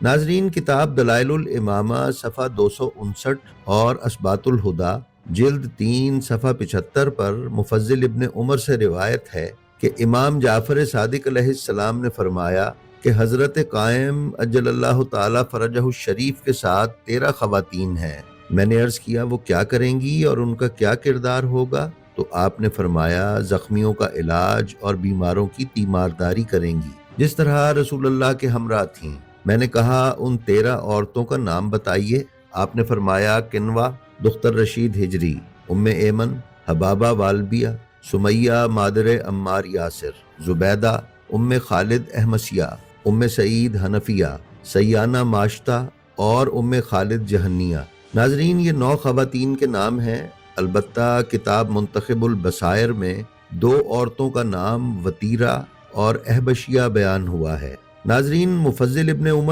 ناظرین، کتاب دلائل الامامہ صفحہ 259 اور اسبات الہدا جلد 3 صفحہ 75 پر مفضل ابن عمر سے روایت ہے کہ امام جعفر صادق علیہ السلام نے فرمایا کہ حضرت قائم اجل اللہ تعالی فرجہ الشریف کے ساتھ 13 خواتین ہیں۔ میں نے عرض کیا وہ کیا کریں گی اور ان کا کیا کردار ہوگا؟ تو آپ نے فرمایا زخمیوں کا علاج اور بیماروں کی تیمارداری کریں گی، جس طرح رسول اللہ کے ہمراہ تھیں۔ میں نے کہا ان 13 عورتوں کا نام بتائیے۔ آپ نے فرمایا کنوا دختر رشید ہجری، ام ایمن، حبابہ والبیہ، سمیہ مادر عمار یاسر، زبیدہ ام خالد احمسیہ، ام سعید حنفیہ، سیانہ ماشطہ اور ام خالد جہنیہ۔ ناظرین، یہ 9 خواتین کے نام ہیں، البتہ کتاب منتخب البصائر میں 2 عورتوں کا نام وطیرہ اور احبشیہ بیان ہوا ہے۔ ناظرین، مفضل ابن عمر